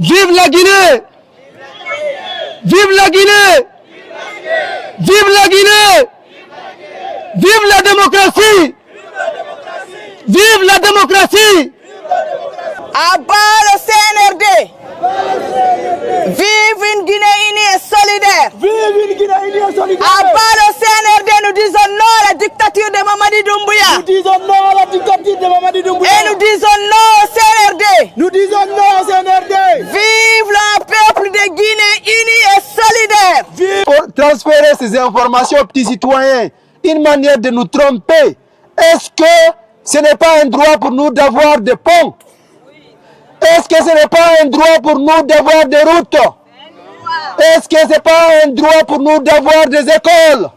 Vive la Guinée! Vive la Guinée! Vive la Guinée! Vive la démocratie! Vive la démocratie! À bas le CNRD! Vive une Guinée unie et solidaire! Vive une Guinée unie et solidaire! À bas le CNRD, nous disons non à la dictature de Mamadi Doumbouya! Nous disons non à la dictature de Mamadi Doumbouya! Et nous disons non au CNRD! Nous disons non au CNRD! Vive le peuple de Guinée unie et solidaire! Vive pour transférer ces informations aux petits citoyens, une manière de nous tromper. Est-ce que ce n'est pas un droit pour nous d'avoir des ponts? Est-ce que ce n'est pas un droit pour nous d'avoir des routes? Est-ce que ce n'est pas un droit pour nous d'avoir des écoles?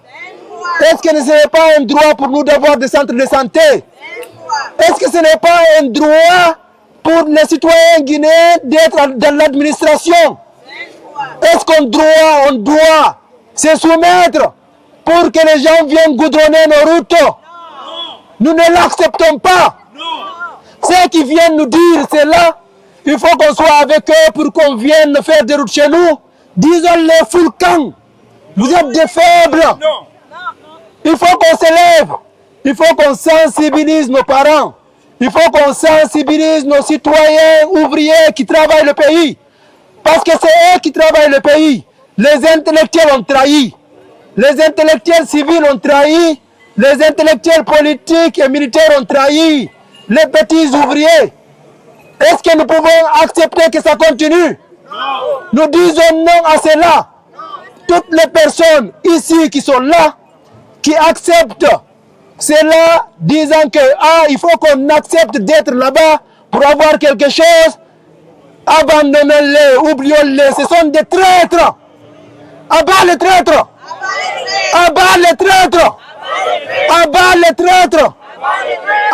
Est-ce que ce n'est pas un droit pour nous d'avoir des centres de santé? Est-ce que ce n'est pas un droit pour les citoyens guinéens d'être dans l'administration? Est-ce qu'on doit se soumettre pour que les gens viennent goudronner nos routes? Nous ne l'acceptons pas. Ceux qui viennent nous dire cela, il faut qu'on soit avec eux pour qu'on vienne faire des routes chez nous. Disons-les Foulkang, vous êtes des faibles. Il faut qu'on s'élève. Il faut qu'on sensibilise nos parents. Il faut qu'on sensibilise nos citoyens ouvriers qui travaillent le pays. Parce que c'est eux qui travaillent le pays. Les intellectuels ont trahi. Les intellectuels civils ont trahi. Les intellectuels politiques et militaires ont trahi. Les petits ouvriers. Est-ce que nous pouvons accepter que ça continue? Nous disons non à cela. Toutes les personnes ici qui sont là, qui acceptent cela, disant que il faut qu'on accepte d'être là-bas pour avoir quelque chose, abandonnez-les, oublions-les, ce sont des traîtres. Abat les traîtres! Abat les traîtres! Abat les traîtres!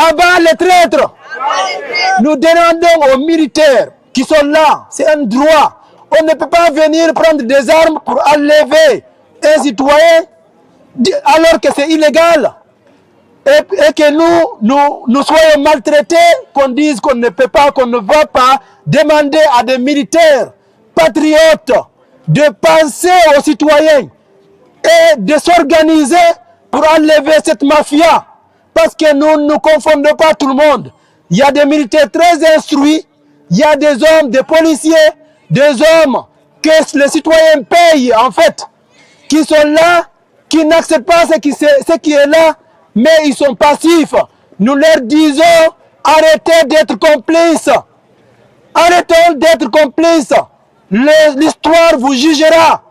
Abat les traîtres! Nous demandons aux militaires qui sont là, c'est un droit. On ne peut pas venir prendre des armes pour enlever un citoyen alors que c'est illégal. Et que nous soyons maltraités, qu'on dise qu'on ne peut pas, qu'on ne va pas demander à des militaires patriotes de penser aux citoyens et de s'organiser pour enlever cette mafia. Parce que nous ne confondons pas tout le monde. Il y a des militaires très instruits, il y a des hommes, des policiers, des hommes que les citoyens payent en fait, qui sont là, qui n'acceptent pas ce qui est là, mais ils sont passifs. Nous leur disons, arrêtez d'être complices. Arrêtons d'être complices. L'histoire vous jugera.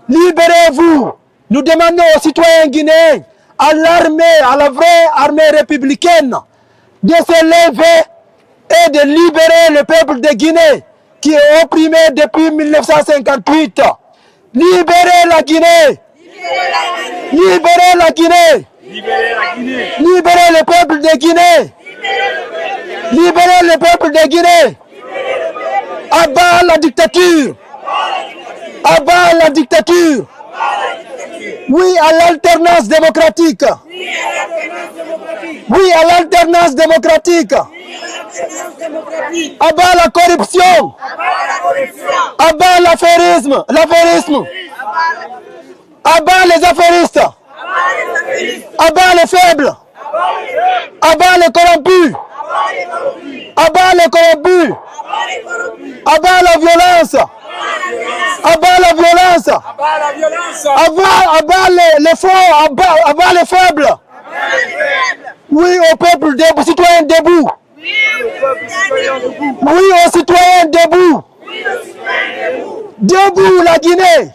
Libérez-vous. Nous demandons aux citoyens guinéens, à l'armée, à la vraie armée républicaine, de se lever et de libérer le peuple de Guinée qui est opprimé depuis 1958. Libérez la Guinée. Libérez la Guinée. Libérez le peuple de Guinée. Libérez le peuple de Guinée. Abat la dictature. Abat la dictature. Oui à l'alternance démocratique. Oui à l'alternance démocratique. Abat la corruption. Abat l'affairisme. Abat les affairistes. Abat les faibles. Abat les corrompus. Abat les corrompus. Abat la violence. Abat la violence. Abat les forts. Abat les faibles. Oui au peuple debout, aux citoyens debout. Oui aux citoyens debout. Debout la Guinée.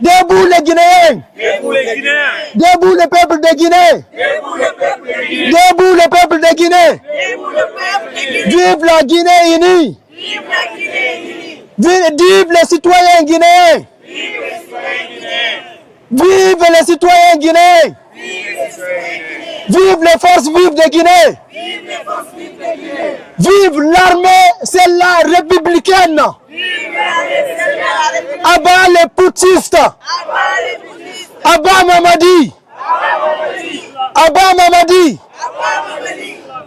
Debout les Guinéens. Debout le peuple de Guinée. Debout le peuple de Guinée. Vive la Guinée unie. Vive les citoyens guinéens. Vive les citoyens guinéens. Vive les forces vives de Guinée. Vive l'armée, celle-là républicaine. Abat les putschistes. Abat Mamadi. Abat Mamadi.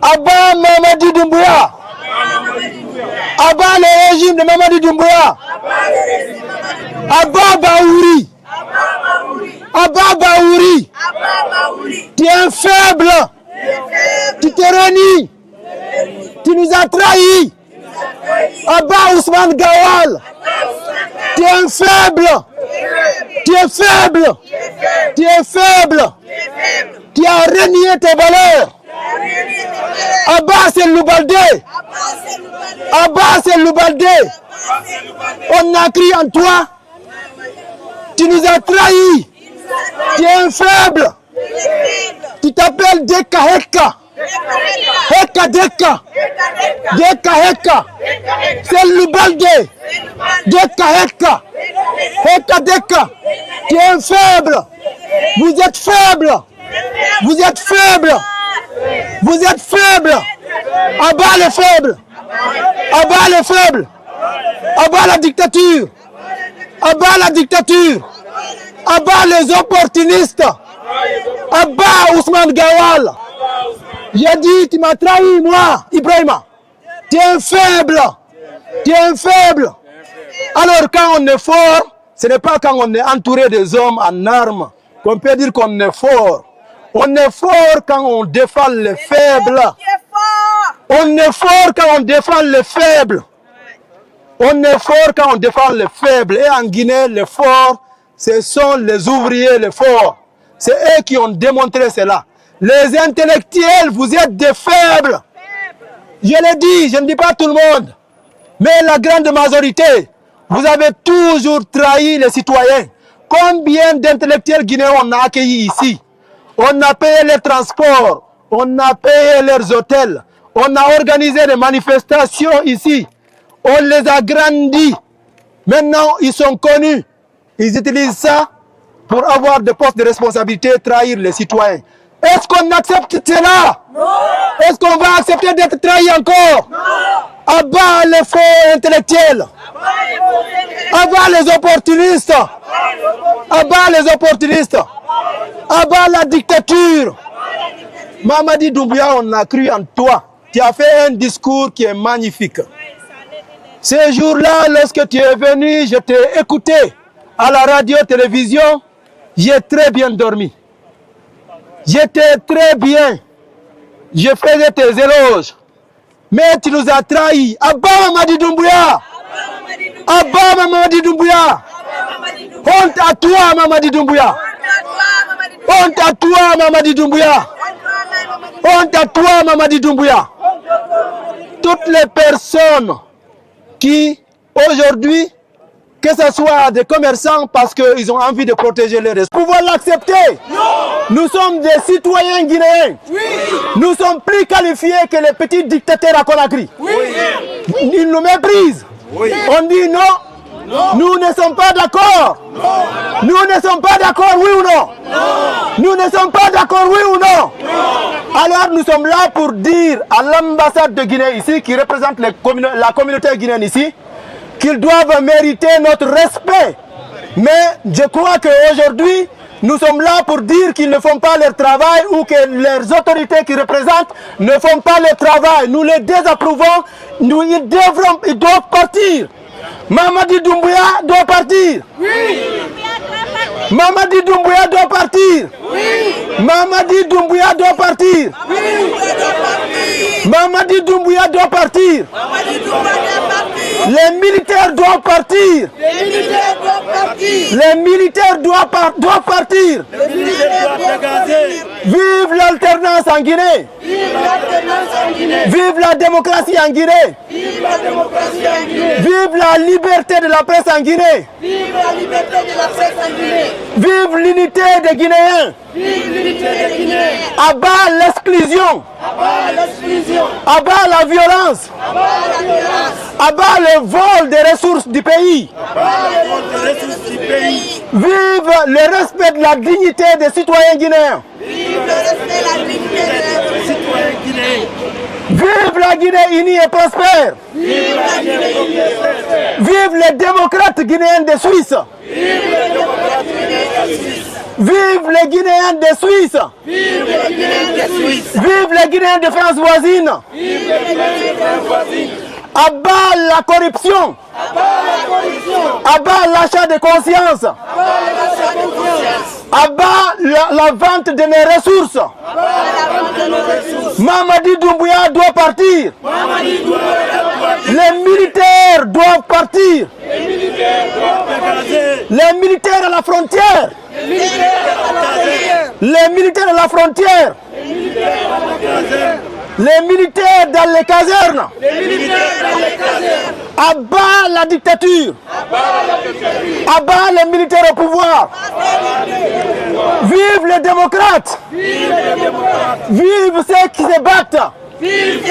Abat Mamadi Doumbouya. Abat le régime de Mamadi Doumbouya. Abat Baouri. Abat Baouri. Tu es un faible. Tu te renies. Tu nous as trahis. Abat Ousmane Gawal. Tu es un faible. Tu es faible. Tu es faible. Tu as renié tes valeurs. Abbas El Loubalde. Abbas El Loubalde. On a crié en toi. Tu nous as trahis. Tu es un faible. Tu t'appelles Deka Heka. Heka Deka. Deka Heka. C'est Loubalde. Deka Heka. Heka Deka. Tu es un faible. Vous êtes faible. Vous êtes faible. Vous êtes faible. Abat les faibles. Abat les faibles. Abat la dictature. Abat la dictature. Abat les opportunistes. Abat Ousmane Gawal. J'ai dit, tu m'as trahi, moi, Ibrahima. Tu es un faible. Tu es un faible. Alors quand on est fort, ce n'est pas quand on est entouré des hommes en armes qu'on peut dire qu'on est fort. On est fort quand on défend les faibles. On est fort quand on défend les faibles. On est fort quand on défend les faibles. Et en Guinée, les forts, ce sont les ouvriers, les forts. C'est eux qui ont démontré cela. Les intellectuels, vous êtes des faibles. Je l'ai dit, je ne dis pas tout le monde. Mais la grande majorité, vous avez toujours trahi les citoyens. Combien d'intellectuels guinéens on a accueillis ici? On a payé les transports, on a payé leurs hôtels, on a organisé des manifestations ici, on les a grandis. Maintenant, ils sont connus. Ils utilisent ça pour avoir des postes de responsabilité, trahir les citoyens. Est-ce qu'on accepte cela? Non. Est-ce qu'on va accepter d'être trahi encore? Non. Abat les faux intellectuels. Abat les opportunistes. Abat les opportunistes. Abat la dictature. Mamadi Doumbouya, on a cru en toi. Tu as fait un discours qui est magnifique. Ce jour-là, lorsque tu es venu, je t'ai écouté à la radio-télévision. J'ai très bien dormi. J'étais très bien. Je faisais tes éloges. Mais tu nous as trahis. Abat Mamadi Doumbouya. Abat Mamadi Doumbouya. Honte à toi, Mamadi Doumbouya. Honte à toi, Mamadi Doumbouya. Honte à toi, Mamadi Doumbouya. Toutes les personnes qui, aujourd'hui, que ce soit des commerçants parce qu'ils ont envie de protéger les ressources, pouvoir l'accepter. Nous sommes des citoyens guinéens. Oui. Nous sommes plus qualifiés que les petits dictateurs à Conakry. Oui. Ils nous méprisent. Oui. On dit non. Non. Nous ne sommes pas d'accord. Nous ne sommes pas d'accord, oui ou non? Non. Nous ne sommes pas d'accord, oui ou non? Non. Alors nous sommes là pour dire à l'ambassade de Guinée ici, qui représente la communauté guinéenne ici, qu'ils doivent mériter notre respect. Mais je crois qu'aujourd'hui, nous sommes là pour dire qu'ils ne font pas leur travail ou que leurs autorités qui représentent ne font pas leur travail. Nous les désapprouvons, ils doivent partir. Mamadi Doumbouya doit partir. Oui. Mamadi Doumbouya doit partir. Oui. Mamadi Doumbouya doit partir. Oui. Mamadi Doumbouya doit partir. Les militaires doivent partir. Les militaires doivent partir. Les militaires doivent partir. Les militaires doivent partir. Vive l'alternance en Guinée. Vive l'alternance en Guinée. Vive la démocratie en Guinée. Vive la démocratie en Guinée. Vive la liberté de la presse en Guinée. Vive la liberté de la presse en Guinée. Vive l'unité des Guinéens. Vive l'unité des Guinéens. Abat l'exclusion. Abat l'exclusion. Abat la violence. Abat la violence. Abat le vol des ressources du pays. Abat le vol des ressources du pays. Vive le respect de la dignité des citoyens guinéens. Vive le respect de la dignité des citoyens guinéens. Vive la Guinée unie et prospère. Vive la Guinée unie et prospère. Vive les démocrates guinéens de Suisse. Vive les démocrates guinéens de Suisse. Vive les Guinéens de Suisse. Vive les Guinéens de Suisse. Vive les Guinéens de France voisine. Vive les Guinéens de France voisine. À bas la corruption. À bas l'achat de conscience. À bas la vente de nos ressources. Mamadi Doumbouya doit partir. Les militaires doivent partir. Les militaires à la frontière. Les militaires à la frontière. Les militaires dans les casernes. À bas la dictature. À bas les militaires au pouvoir. Vive les démocrates. Vive ceux qui se battent. Vive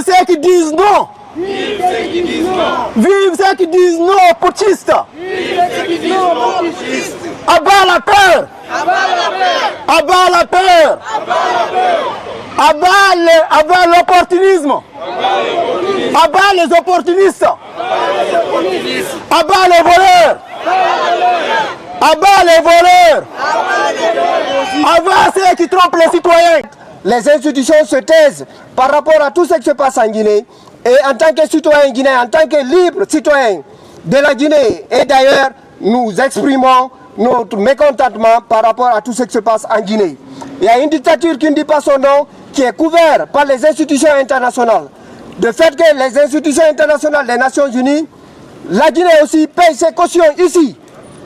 ceux qui disent non. Vive ceux qui disent non aux putschistes. À bas la peur. À bas la peur. À bas l'opportunisme. À bas les opportunistes. À bas les voleurs. À bas les voleurs. À bas ceux qui trompent les citoyens. Les institutions se taisent par rapport à tout ce qui se passe en Guinée. Et en tant que citoyen guinéen, en tant que libre citoyen de la Guinée et d'ailleurs, nous exprimons notre mécontentement par rapport à tout ce qui se passe en Guinée. Il y a une dictature qui ne dit pas son nom, qui est couverte par les institutions internationales. De fait que les institutions internationales des Nations Unies, la Guinée aussi paye ses cautions ici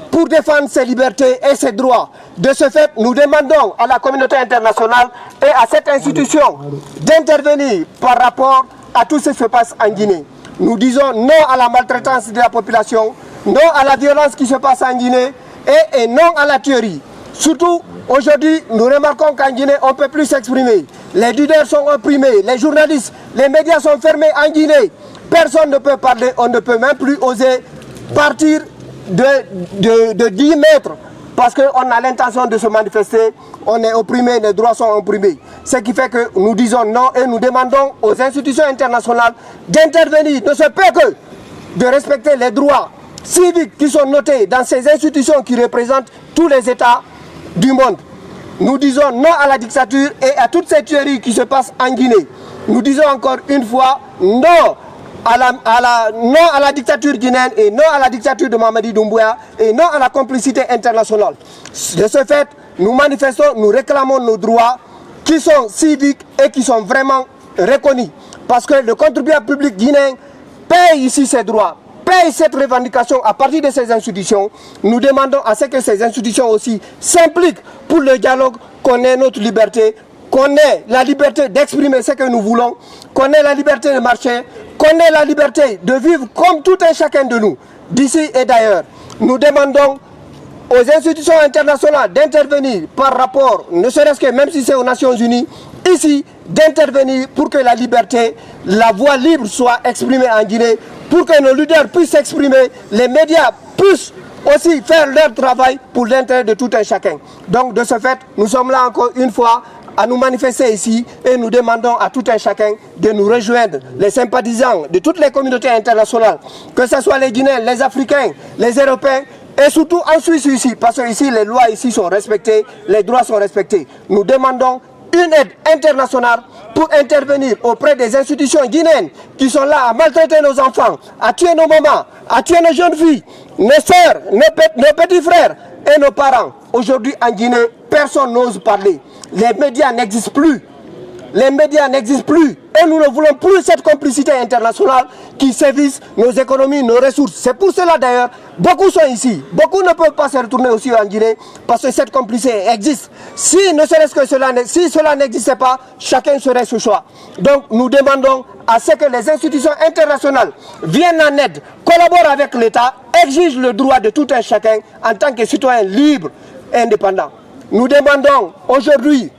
pour défendre ses libertés et ses droits. De ce fait, nous demandons à la communauté internationale et à cette institution d'intervenir par rapport à tout ce qui se passe en Guinée. Nous disons non à la maltraitance de la population, non à la violence qui se passe en Guinée et non à la tuerie. Surtout, aujourd'hui, nous remarquons qu'en Guinée, on ne peut plus s'exprimer. Les leaders sont opprimés, les journalistes, les médias sont fermés en Guinée. Personne ne peut parler, on ne peut même plus oser partir de 10 mètres parce qu'on a l'intention de se manifester, on est opprimé, les droits sont opprimés. Ce qui fait que nous disons non et nous demandons aux institutions internationales d'intervenir. Ne se peut que de respecter les droits civiques qui sont notés dans ces institutions qui représentent tous les États du monde. Nous disons non à la dictature et à toutes ces tueries qui se passent en Guinée. Nous disons encore une fois non à la dictature guinéenne et non à la dictature de Mamadi Doumbouya et non à la complicité internationale. De ce fait, nous manifestons, nous réclamons nos droits qui sont civiques et qui sont vraiment reconnus. Parce que le contribuable public guinéen paye ici ses droits, paye cette revendication à partir de ces institutions. Nous demandons à ce que ces institutions aussi s'impliquent pour le dialogue, qu'on ait notre liberté, qu'on ait la liberté d'exprimer ce que nous voulons, qu'on ait la liberté de marcher, qu'on ait la liberté de vivre comme tout un chacun de nous, d'ici et d'ailleurs. Nous demandons aux institutions internationales d'intervenir par rapport, ne serait-ce que même si c'est aux Nations Unies, ici, d'intervenir pour que la liberté, la voix libre soit exprimée en Guinée, pour que nos leaders puissent s'exprimer, les médias puissent aussi faire leur travail pour l'intérêt de tout un chacun. Donc de ce fait, nous sommes là encore une fois à nous manifester ici et nous demandons à tout un chacun de nous rejoindre, les sympathisants de toutes les communautés internationales, que ce soit les Guinéens, les Africains, les Européens et surtout en Suisse ici, parce que ici les lois ici sont respectées, les droits sont respectés. Nous demandons une aide internationale pour intervenir auprès des institutions guinéennes qui sont là à maltraiter nos enfants, à tuer nos mamans, à tuer nos jeunes filles, nos sœurs, nos petits frères et nos parents. Aujourd'hui en Guinée, personne n'ose parler. Les médias n'existent plus. Les médias n'existent plus. Et nous ne voulons plus cette complicité internationale qui sévisse nos économies, nos ressources. C'est pour cela d'ailleurs, beaucoup sont ici. Beaucoup ne peuvent pas se retourner aussi en Guinée parce que cette complicité existe. Si ne serait-ce que cela n'existait pas, chacun serait ce choix. Donc nous demandons à ce que les institutions internationales viennent en aide, collaborent avec l'État, exigent le droit de tout un chacun en tant que citoyen libre et indépendant. Nous demandons aujourd'hui,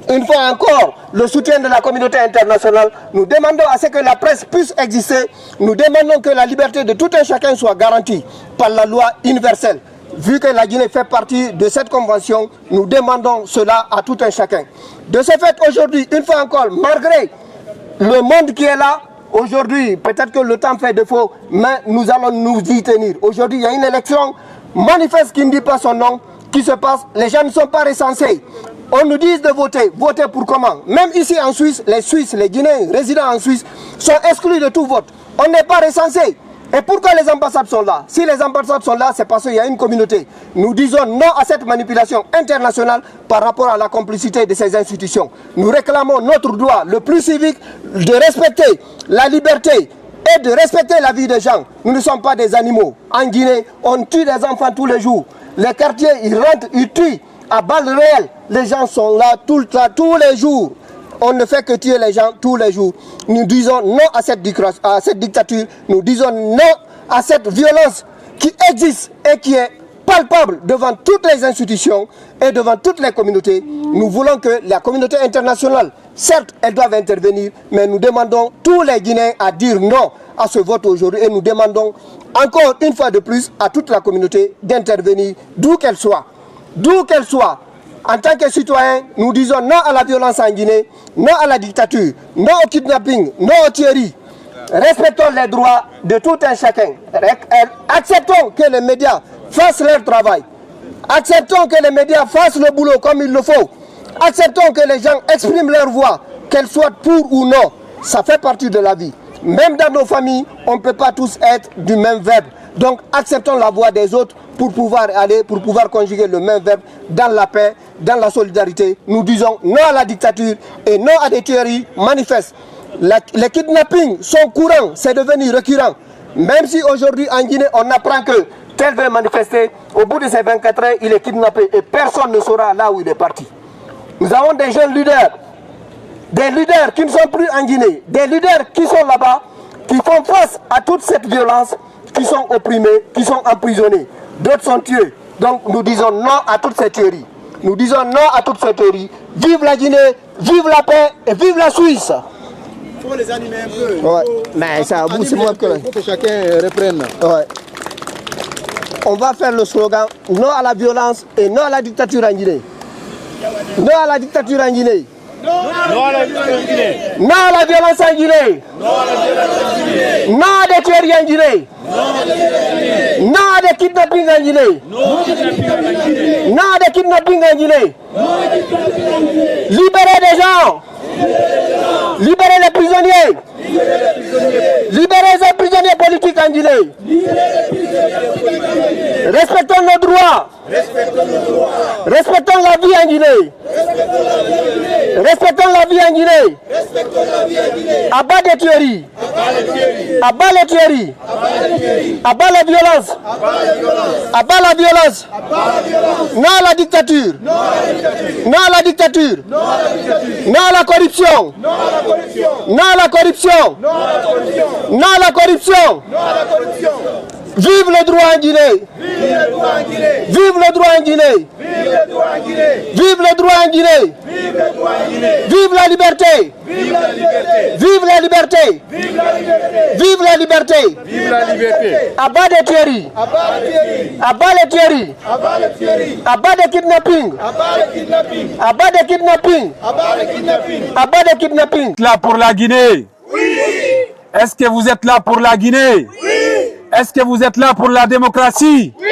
une fois encore, le soutien de la communauté internationale. Nous demandons à ce que la presse puisse exister. Nous demandons que la liberté de tout un chacun soit garantie par la loi universelle. Vu que la Guinée fait partie de cette convention, nous demandons cela à tout un chacun. De ce fait, aujourd'hui, une fois encore, malgré le monde qui est là, aujourd'hui, peut-être que le temps fait défaut, mais nous allons nous y tenir. Aujourd'hui, il y a une élection manifeste qui ne dit pas son nom, qui se passe, les gens ne sont pas recensés. On nous dit de voter. Voter pour comment? Même ici en Suisse, les Guinéens résidant en Suisse sont exclus de tout vote. On n'est pas recensé. Et pourquoi les ambassades sont là? Si les ambassades sont là, c'est parce qu'il y a une communauté. Nous disons non à cette manipulation internationale par rapport à la complicité de ces institutions. Nous réclamons notre droit le plus civique de respecter la liberté et de respecter la vie des gens. Nous ne sommes pas des animaux. En Guinée, on tue des enfants tous les jours. Les quartiers, ils rentrent, ils tuent à balles réelles. Les gens sont là tout le temps, tous les jours. On ne fait que tuer les gens tous les jours. Nous disons non à cette dictature. Nous disons non à cette violence qui existe et qui est palpable devant toutes les institutions et devant toutes les communautés. Nous voulons que la communauté internationale, certes, elle doit intervenir, mais nous demandons tous les Guinéens à dire non à ce vote aujourd'hui et nous demandons encore une fois de plus à toute la communauté d'intervenir, d'où qu'elle soit. D'où qu'elle soit. En tant que citoyens, nous disons non à la violence en Guinée, non à la dictature, non au kidnapping, non aux tueries. Respectons les droits de tout un chacun. Acceptons que les médias fassent leur travail. Acceptons que les médias fassent le boulot comme il le faut. Acceptons que les gens expriment leur voix, qu'elles soient pour ou non. Ça fait partie de la vie. Même dans nos familles, on ne peut pas tous être du même verbe. Donc acceptons la voix des autres pour pouvoir conjuguer le même verbe dans la paix, dans la solidarité. Nous disons non à la dictature et non à des tueries manifestes. Les kidnappings sont courants, c'est devenu récurrent. Même si aujourd'hui en Guinée, on apprend que tel veut manifester, au bout de ces 24 heures, il est kidnappé et personne ne saura là où il est parti. Nous avons des jeunes leaders, des leaders qui ne sont plus en Guinée, des leaders qui sont là-bas, qui font face à toute cette violence, qui sont opprimés, qui sont emprisonnés. D'autres sont tués. Donc nous disons non à toutes ces théories. Nous disons non à toutes ces théories. Vive la Guinée, vive la paix et vive la Suisse. Il faut les animer un peu. Ouais. Mais ça bout, c'est moi il faut que chacun reprenne. Ouais. On va faire le slogan non à la violence et non à la dictature en Guinée. Non à la dictature en Guinée. Non à la violence en Guinée. Non à la violence en Guinée. Non à des tueries en Guinée. Non à des kidnappings en Guinée. Non à des kidnappings en Guinée. Libérez des gens. Libérez les prisonniers. Libérez les prisonniers politiques en Guinée. Respectons nos droits. Respectons la vie en Guinée. Respectons la vie en Guinée. Abat des tueries. Abat les tueries. Abat la violence. Abat la violence. Non à la dictature. Non à la dictature. Non à la corruption. Non à la corruption. Non à la corruption. Vive le droit en Guinée. Vive le droit en Guinée. Vive le droit en Guinée. Vive la liberté. Vive la liberté. Vive la liberté. Abat des tueries. Abat les tueries. Abat des kidnappings. Abat des kidnappings. Abat des kidnappings. Là pour la Guinée. Oui. Est-ce que vous êtes là pour la Guinée? Oui. Est-ce que vous êtes là pour la démocratie? Oui.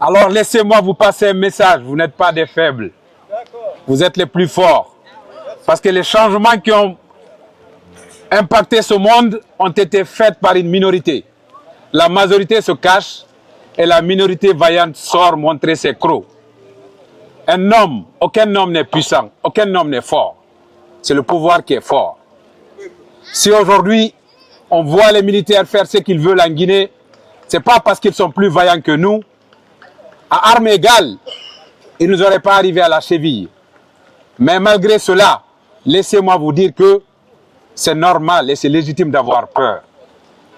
Alors laissez-moi vous passer un message. Vous n'êtes pas des faibles. Vous êtes les plus forts. Parce que les changements qui ont impacté ce monde ont été faits par une minorité. La majorité se cache et la minorité vaillante sort montrer ses crocs. Un homme, aucun homme n'est puissant, aucun homme n'est fort. C'est le pouvoir qui est fort. Si aujourd'hui, on voit les militaires faire ce qu'ils veulent en Guinée, ce n'est pas parce qu'ils sont plus vaillants que nous. À armes égales, ils ne nous auraient pas arrivé à la cheville. Mais malgré cela, laissez-moi vous dire que c'est normal et c'est légitime d'avoir peur.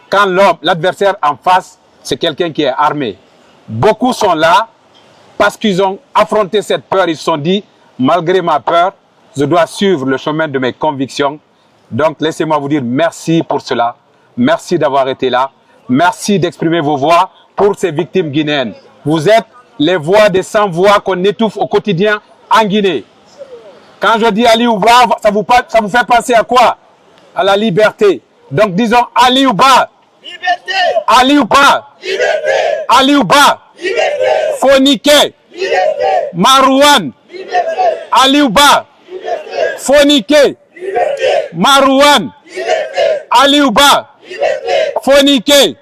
Quand l'adversaire en face, c'est quelqu'un qui est armé. Beaucoup sont là parce qu'ils ont affronté cette peur. Ils se sont dit, malgré ma peur, je dois suivre le chemin de mes convictions. Donc, laissez-moi vous dire merci pour cela. Merci d'avoir été là. Merci d'exprimer vos voix pour ces victimes guinéennes. Vous êtes les voix des sans-voix qu'on étouffe au quotidien en Guinée. Quand je dis Ali Ouba, ça vous fait penser à quoi? À la liberté. Donc, disons Ali Ouba. Liberté. Ali Ouba. Liberté. Ali Ouba. Liberté. Fonike. Liberté. Marouane. Liberté. Aliouba, Fonike, Marouane, Aliouba, Fonike,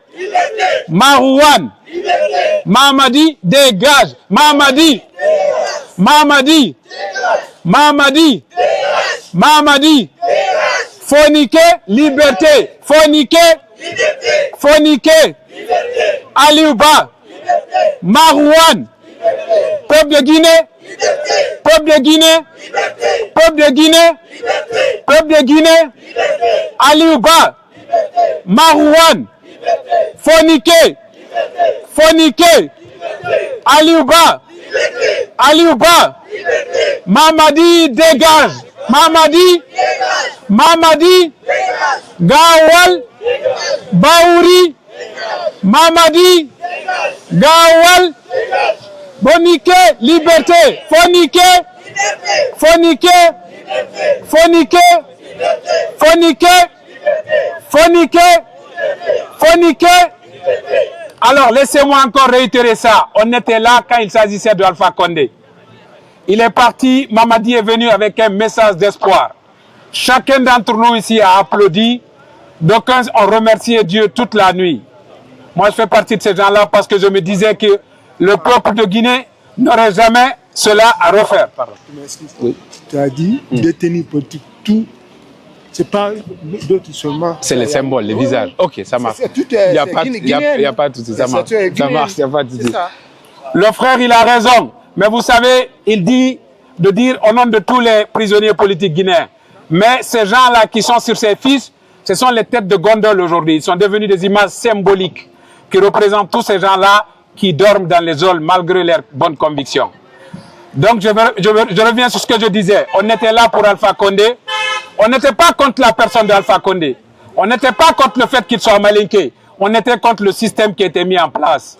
Marouane, Mamadi, dégage, Mamadi, Mamadi, Mamadi, Mamadi, Fonike, liberté, Fonike, Fonike, Aliouba, Marouane, peuple de Guinée, peuple de Guinée, peuple de Guinée, peuple de Guinée, Aliouba, Marouane, Fonike, Fonike, Aliouba, Aliouba, Mamadi, dégage, Mamadi, Mamadi, Gawal, Baouri, Mamadi, Gawal, Fonike, liberté, Fonike, Fonike, Fonike, Fonike, Fonike, Fonike. Alors, laissez-moi encore réitérer ça. On était là quand il s'agissait de Alpha Condé. Il est parti, Mamadi est venu avec un message d'espoir. Chacun d'entre nous ici a applaudi. D'aucuns ont remercié Dieu toute la nuit. Moi, je fais partie de ces gens-là parce que je me disais que le peuple de Guinée n'aurait jamais cela à refaire. Pardon. Oui. Tu as dit détenu politique, tout. C'est pas d'autres seulement. C'est les symboles, les visages. Ok, ça marche. Il n'y a pas de souci, ça marche. Ça marche, il n'y a pas de souci. Le frère, il a raison. Mais vous savez, il dit de dire au nom de tous les prisonniers politiques guinéens. Mais ces gens-là qui sont sur ses fiches, ce sont les têtes de gondole aujourd'hui. Ils sont devenus des images symboliques qui représentent tous ces gens-là qui dorment dans les halls malgré leurs bonnes convictions. Donc, je reviens sur ce que je disais. On était là pour Alpha Condé. On n'était pas contre la personne d'Alpha Condé. On n'était pas contre le fait qu'il soit malinqué. On était contre le système qui était mis en place.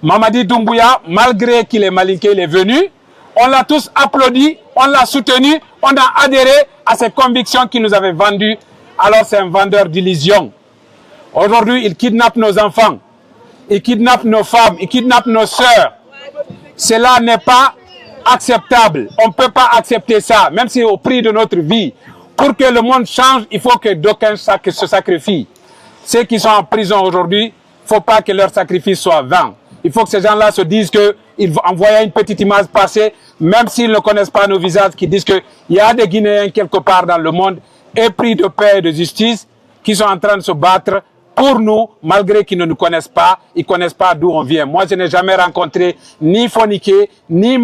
Mamadi Doumbouya, malgré qu'il est malinqué, il est venu. On l'a tous applaudi, on l'a soutenu, on a adhéré à ses convictions qu'il nous avait vendues. Alors c'est un vendeur d'illusions. Aujourd'hui, il kidnappe nos enfants. Il kidnappe nos femmes, il kidnappe nos sœurs. Cela n'est pas acceptable. On ne peut pas accepter ça, même si au prix de notre vie. Pour que le monde change, il faut que d'aucuns se sacrifient. Ceux qui sont en prison aujourd'hui, il ne faut pas que leur sacrifice soit vain. Il faut que ces gens-là se disent qu'ils vont envoyer une petite image passée, même s'ils ne connaissent pas nos visages, qui disent qu'il y a des Guinéens quelque part dans le monde, épris de paix et de justice, qui sont en train de se battre pour nous, malgré qu'ils ne nous connaissent pas, ils ne connaissent pas d'où on vient. Moi, je n'ai jamais rencontré ni Fonike, ni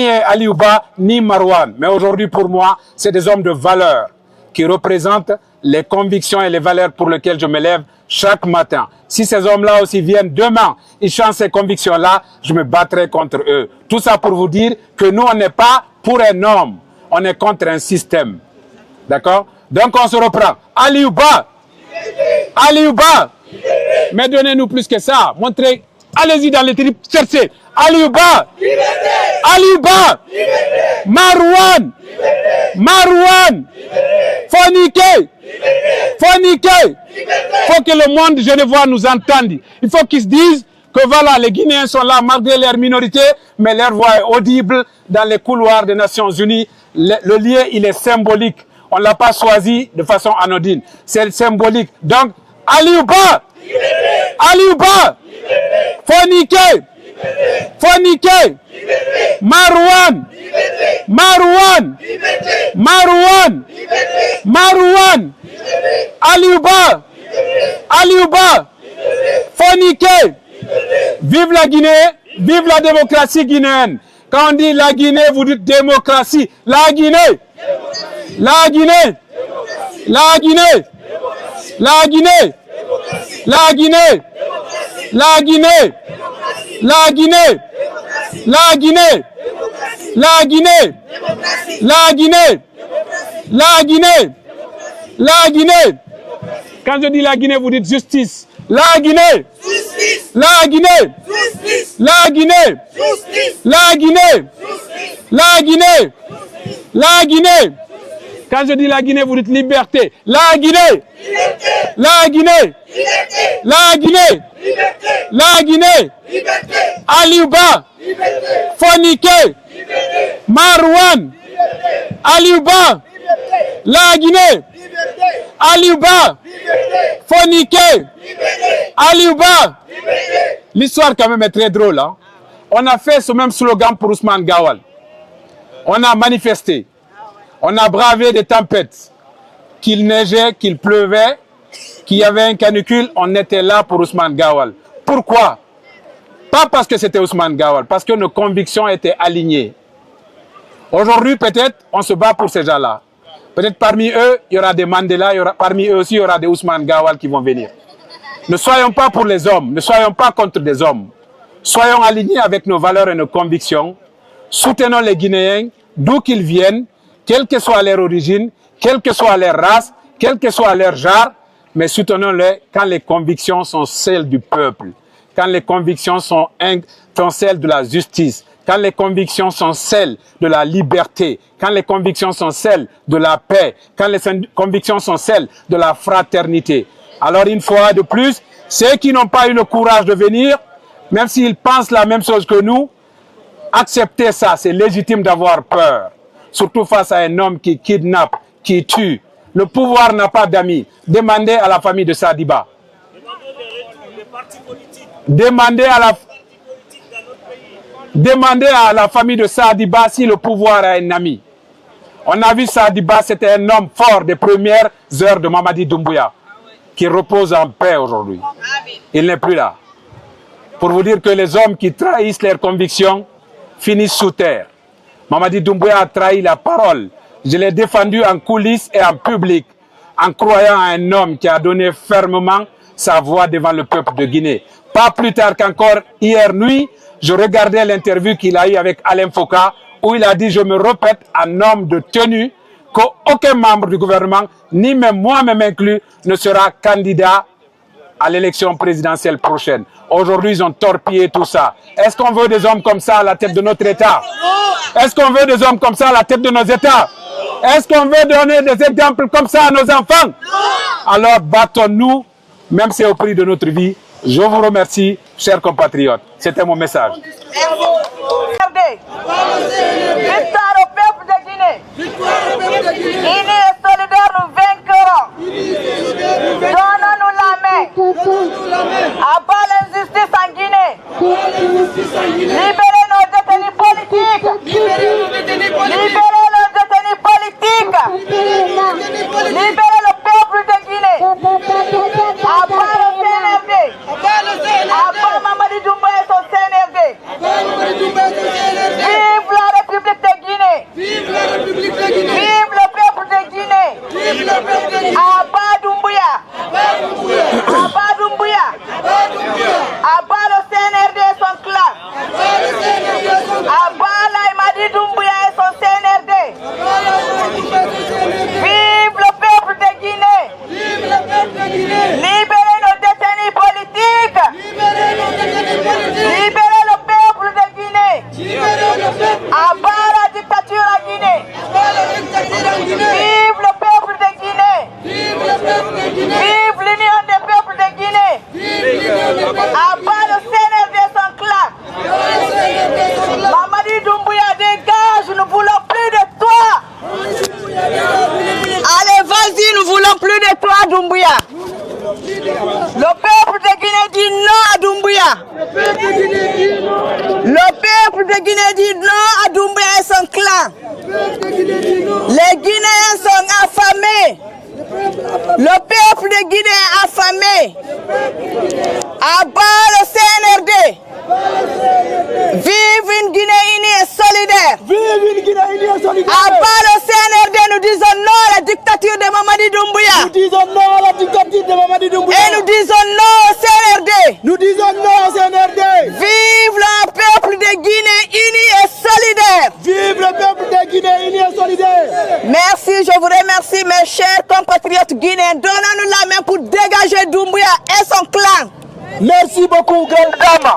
Aliouba, ni Marouane. Mais aujourd'hui, pour moi, c'est des hommes de valeur qui représentent les convictions et les valeurs pour lesquelles je me lève chaque matin. Si ces hommes-là aussi viennent demain, ils changent ces convictions-là, je me battrai contre eux. Tout ça pour vous dire que nous, on n'est pas pour un homme, on est contre un système. D'accord? Donc, on se reprend. Aliouba! Aliouba! Mais donnez-nous plus que ça. Montrez. Allez-y dans les tripes. Cherchez. Aliouba! Aliouba! Marouane! Marouane! Fonike! Fonike! Il faut que le monde genevois nous entende. Il faut qu'ils se disent que voilà, les Guinéens sont là malgré leur minorité, mais leur voix est audible dans les couloirs des Nations Unies. Le lien, il est symbolique. On ne l'a pas choisi de façon anodine. C'est symbolique. Donc, Aliouba! Aliouba! Fonike! Fonike! Marouane! Marouane! Marouane! Marouane! Aliouba! Aliouba! Fonike! Vive la Guinée! Vive la démocratie guinéenne! Quand on dit la Guinée, vous dites démocratie. La Guinée! La Guinée! La Guinée! La Guinée! La Guinée! La Guinée! La Guinée! La Guinée! La Guinée! La Guinée! La Guinée! La Guinée! Quand je dis la Guinée, vous dites justice. La Guinée! La Guinée! La Guinée! La Guinée! La Guinée! La Guinée! Quand je dis la Guinée, vous dites liberté. La Guinée! La Guinée! La Guinée! La Guinée! Aliouba! Fonike! Marouane! Aliouba, la Guinée. Aliouba, faut niquer. Aliouba. L'histoire quand même est très drôle. Hein? On a fait ce même slogan pour Ousmane Gawal. On a manifesté. On a bravé des tempêtes. Qu'il neigeait, qu'il pleuvait, qu'il y avait un canicule, on était là pour Ousmane Gawal. Pourquoi? Pas parce que c'était Ousmane Gawal, parce que nos convictions étaient alignées. Aujourd'hui, peut-être, on se bat pour ces gens-là. Peut-être parmi eux, il y aura des Mandela, parmi eux aussi, il y aura des Ousmane Gawal qui vont venir. Ne soyons pas pour les hommes, ne soyons pas contre des hommes. Soyons alignés avec nos valeurs et nos convictions. Soutenons les Guinéens, d'où qu'ils viennent, quelle que soit leur origine, quelle que soit leur race, quel que soit leur genre, mais soutenons-les quand les convictions sont celles du peuple, quand les convictions sont celles de la justice, quand les convictions sont celles de la liberté, quand les convictions sont celles de la paix, quand les convictions sont celles de la fraternité. Alors une fois de plus, ceux qui n'ont pas eu le courage de venir, même s'ils pensent la même chose que nous, acceptez ça, c'est légitime d'avoir peur. Surtout face à un homme qui kidnappe, qui tue. Le pouvoir n'a pas d'amis. Demandez à la famille de Sadiba. Demandez à la famille de Sadiba si le pouvoir a un ami. On a vu Sadiba, c'était un homme fort des premières heures de Mamadi Doumbouya, qui repose en paix aujourd'hui. Il n'est plus là. Pour vous dire que les hommes qui trahissent leurs convictions finissent sous terre. Mamadi Doumbouya a trahi la parole. Je l'ai défendu en coulisses et en public, en croyant à un homme qui a donné fermement sa voix devant le peuple de Guinée. Pas plus tard qu'encore hier nuit, je regardais l'interview qu'il a eue avec Alain Foka, où il a dit, je me répète, en homme de tenue, qu'aucun membre du gouvernement, ni même moi-même inclus, ne sera candidat à l'élection présidentielle prochaine. Aujourd'hui, ils ont torpillé tout ça. Est-ce qu'on veut des hommes comme ça à la tête de notre État? Est-ce qu'on veut des hommes comme ça à la tête de nos États? Est-ce qu'on veut donner des exemples comme ça à nos enfants? Alors battons-nous, même si c'est au prix de notre vie. Je vous remercie, chers compatriotes. C'était mon message. Victoire au peuple de Guinée. Unis et solidaires, nous vaincrons. Donnons-nous la main. Abat l'injustice en Guinée. Libérez nos détenus politiques. Libérez nos détenus politiques. Libérez le peuple de Guinée. Abat le CNRD. Abat Mamadi Doumbouya et son CNRD. Vive la République de Guinée. Vive le peuple de Guinée. Abat Doumbouya. Abat Doumbouya. Abat le CNRD et son clan. Abat Mamadi Doumbouya et son CNRD. Vive le peuple de Guinée. Libérez nos détenus politiques. Libérez le peuple de Guinée. Abat la dictature en Guinée. Vive le peuple de Guinée. Vive l'union des peuples de Guinée. Abat le CNRD et son clan. Mamadi Doumbouya, dégage, nous voulons plus de toi. Allez, vas-y, nous voulons plus de toi, Doumbouya. Le peuple de Guinée dit non à Doumbouya. Le peuple de Guinée dit non à Doumbouya et son clan. Les Guinéens sont affamés. Le peuple de Guinée est affamé. Abat le CNRD. Vive une Guinée unie et solidaire. Vive une Guinée unie et solidaire. Abat le CNRD, nous disons non à la dictature de Mamadi Doumbouya. Nous disons non à la dictature de Mamadi Doumbouya. Et nous disons non au CNRD. Nous disons non au CNRD. Vive le peuple de Guinée uni et solidaire. Vive le peuple de Guinée uni et solidaire. Merci, je vous remercie mes chers compatriotes guinéens. Donnons-nous la main pour dégager Doumbouya et son clan. Merci beaucoup, grande dame.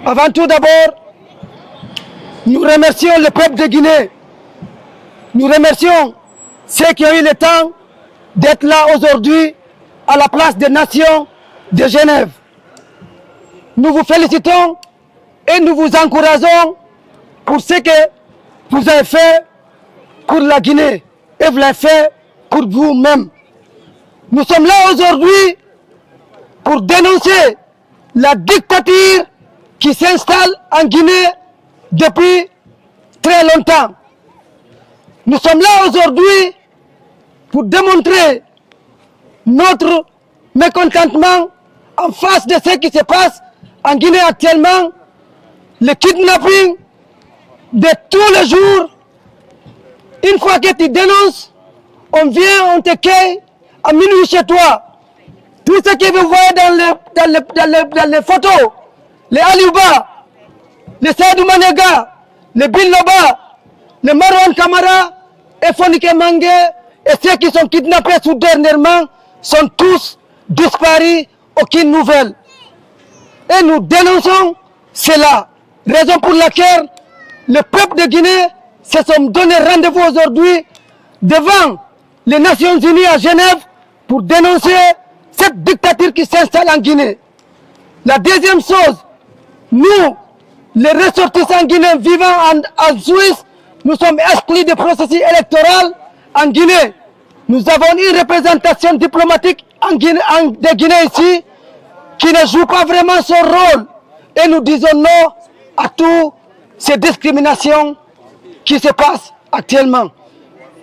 Avant tout d'abord, nous remercions le peuple de Guinée. Nous remercions ceux qui ont eu le temps d'être là aujourd'hui à la place des Nations de Genève. Nous vous félicitons et nous vous encourageons pour ce que vous avez fait pour la Guinée et vous l'avez fait pour vous-même. Nous sommes là aujourd'hui pour dénoncer la dictature qui s'installe en Guinée depuis très longtemps. Nous sommes là aujourd'hui pour démontrer notre mécontentement en face de ce qui se passe en Guinée actuellement, le kidnapping de tous les jours. Une fois que tu dénonces, on vient, on te cueille à minuit chez toi. Tout ce que vous voyez dans les photos, les Aliouba, les Saïdou Manega, les Billoba, les Marwan Kamara, et Fonike Mange, et ceux qui sont kidnappés sous dernièrement, sont tous disparus, aucune nouvelle. Et nous dénonçons cela. Raison pour laquelle le peuple de Guinée se sont donné rendez-vous aujourd'hui devant les Nations Unies à Genève pour dénoncer cette dictature qui s'installe en Guinée. La deuxième chose, nous, les ressortissants guinéens vivant en Suisse, nous sommes exclus du processus électoral en Guinée. Nous avons une représentation diplomatique de Guinée ici qui ne joue pas vraiment son rôle. Et nous disons non à toutes ces discriminations qui se passent actuellement.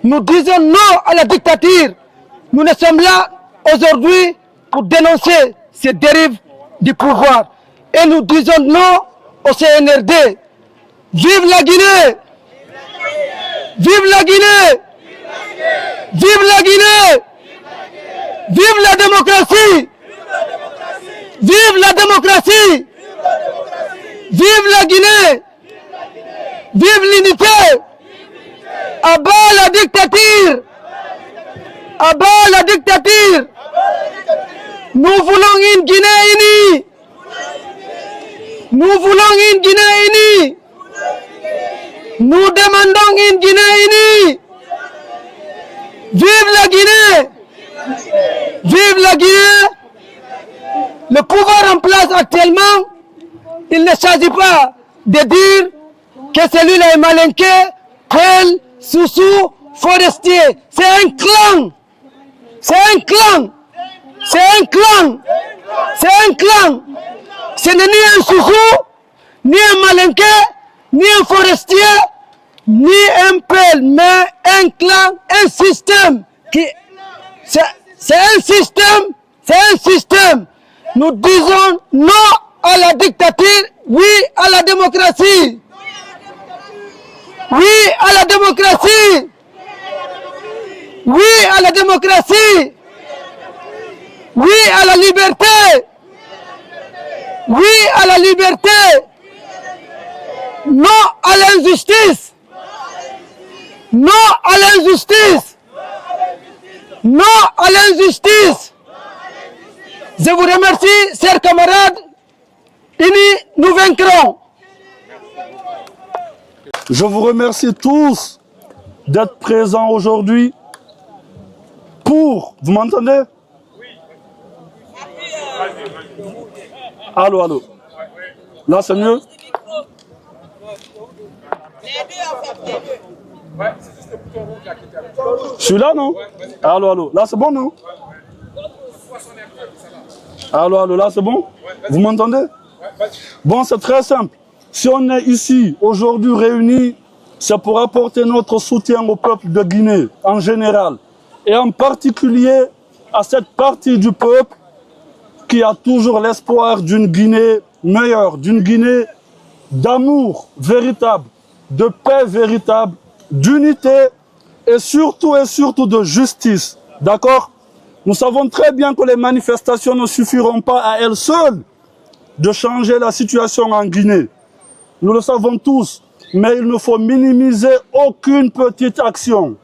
Nous disons non à la dictature. Nous ne sommes là aujourd'hui pour dénoncer ces dérives du pouvoir. Et nous disons non au CNRD. Vive la Guinée! Vive la Guinée! Vive la Guinée! Vive la démocratie! Vive la démocratie! Vive la Guinée! Vive l'unité! À bas la dictature! À bas la dictature! Nous voulons une Guinée unie! Nous voulons une Guinée unie! Nous demandons une Guinée unie! Vive la Guinée! Vive la Guinée! Le pouvoir en place actuellement, il ne s'agit pas de dire que celui-là est malinqué, Tel, Soussou, Forestier. C'est un clan! C'est un clan! C'est un clan! C'est un clan! Ce n'est ni un Soussou, ni un malinqué, ni un forestier, ni un Pel, mais un clan, un système qui... C'est un système, c'est un système. Nous disons non à la dictature, oui à la démocratie. Oui à la démocratie. Oui à la démocratie. Oui à la liberté. Oui à la liberté. Non à l'injustice. Non à l'injustice. Non à l'injustice. Je vous remercie, chers camarades. Unis, nous vaincrons. Je vous remercie tous d'être présents aujourd'hui pour... Vous m'entendez? Allô, allô. Là, c'est mieux? Je suis là, non? Allô, allô. Là, c'est bon, non? Allô, allô. Là, c'est bon? Vous m'entendez? Bon, c'est très simple. Si on est ici, aujourd'hui réunis, c'est pour apporter notre soutien au peuple de Guinée, en général. Et en particulier à cette partie du peuple qui a toujours l'espoir d'une Guinée meilleure, d'une Guinée d'amour véritable, de paix véritable, d'unité et surtout de justice. D'accord? Nous savons très bien que les manifestations ne suffiront pas à elles seules de changer la situation en Guinée. Nous le savons tous, mais il ne faut minimiser aucune petite action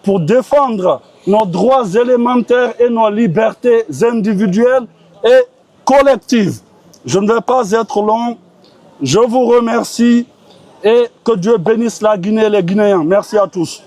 pour défendre nos droits élémentaires et nos libertés individuelles et collectives. Je ne vais pas être long. Je vous remercie et que Dieu bénisse la Guinée et les Guinéens. Merci à tous.